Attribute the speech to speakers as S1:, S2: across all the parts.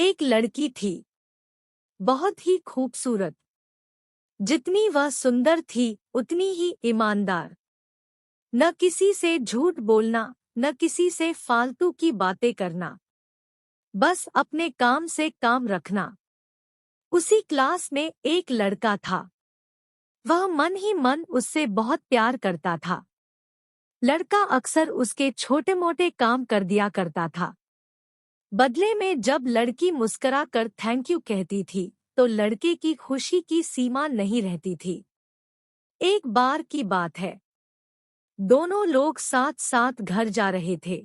S1: एक लड़की थी, बहुत ही खूबसूरत। जितनी वह सुंदर थी उतनी ही ईमानदार। न किसी से झूठ बोलना, न किसी से फालतू की बातें करना, बस अपने काम से काम रखना। उसी क्लास में एक लड़का था। वह मन ही मन उससे बहुत प्यार करता था। लड़का अक्सर उसके छोटे मोटे काम कर दिया करता था। बदले में जब लड़की मुस्कुरा कर थैंक यू कहती थी तो लड़के की खुशी की सीमा नहीं रहती थी। एक बार की बात है, दोनों लोग साथ साथ घर जा रहे थे।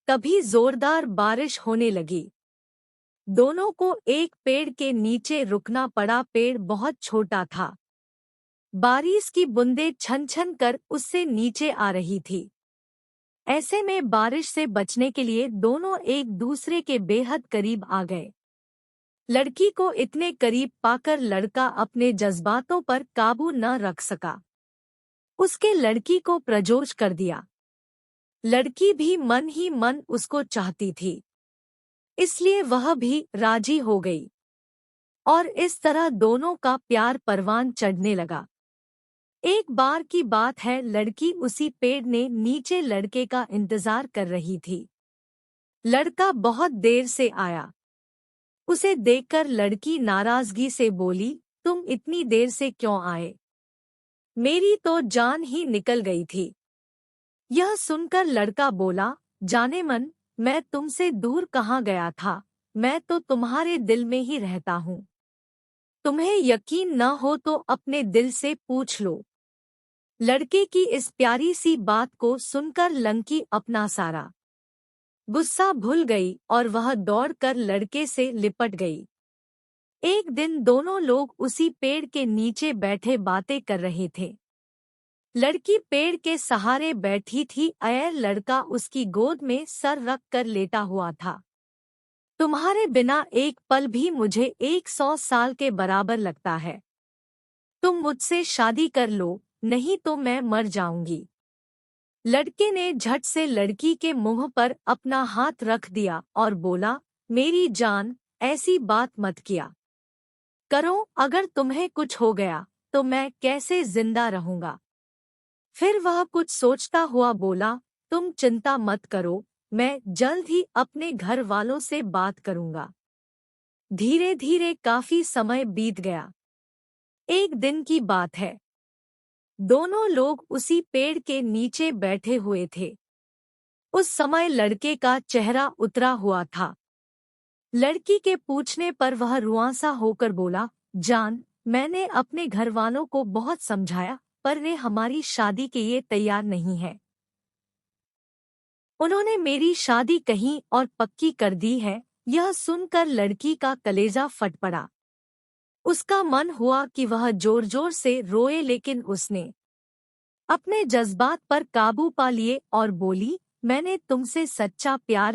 S1: तभी जोरदार बारिश होने लगी। दोनों को एक पेड़ के नीचे रुकना पड़ा। पेड़ बहुत छोटा था। बारिश की बूंदें छन छन कर उससे नीचे आ रही थी। ऐसे में बारिश से बचने के लिए दोनों एक दूसरे के बेहद करीब आ गए। लड़की को इतने करीब पाकर लड़का अपने जज्बातों पर काबू न रख सका। उसके लड़की को प्रपोज कर दिया। लड़की भी मन ही मन उसको चाहती थी, इसलिए वह भी राजी हो गई और इस तरह दोनों का प्यार परवान चढ़ने लगा। एक बार की बात है, लड़की उसी पेड़ ने नीचे लड़के का इंतजार कर रही थी। लड़का बहुत देर से आया। उसे देखकर लड़की नाराजगी से बोली, तुम इतनी देर से क्यों आए? मेरी तो जान ही निकल गई थी। यह सुनकर लड़का बोला, जाने मन, मैं तुमसे दूर कहाँ गया था, मैं तो तुम्हारे दिल में ही रहता हूँ। तुम्हें यकीन न हो तो अपने दिल से पूछ लो। लड़के की इस प्यारी सी बात को सुनकर लड़की अपना सारा गुस्सा भूल गई और वह दौड़कर लड़के से लिपट गई। एक दिन दोनों लोग उसी पेड़ के नीचे बैठे बातें कर रहे थे। लड़की पेड़ के सहारे बैठी थी। लड़का उसकी गोद में सर रख कर लेटा हुआ था। तुम्हारे बिना एक पल भी मुझे 100 साल के बराबर लगता है। तुम मुझसे शादी कर लो, नहीं तो मैं मर जाऊंगी। लड़के ने झट से लड़की के मुंह पर अपना हाथ रख दिया और बोला, मेरी जान, ऐसी बात मत किया करो। अगर तुम्हें कुछ हो गया तो मैं कैसे जिंदा रहूंगा? फिर वह कुछ सोचता हुआ बोला, तुम चिंता मत करो, मैं जल्द ही अपने घर वालों से बात करूंगा। धीरे धीरे काफी समय बीत गया। एक दिन की बात है, दोनों लोग उसी पेड़ के नीचे बैठे हुए थे। उस समय लड़के का चेहरा उतरा हुआ था। लड़की के पूछने पर वह रुआंसा होकर बोला, जान, मैंने अपने घर वालों को बहुत समझाया पर वे हमारी शादी के लिए तैयार नहीं है। उन्होंने मेरी शादी कहीं और पक्की कर दी है। यह सुनकर लड़की का कलेजा फट पड़ा। उसका मन हुआ कि वह जोर जोर से रोए, लेकिन उसने अपने जज्बात पर काबू पा लिए और बोली, मैंने तुमसे सच्चा प्यार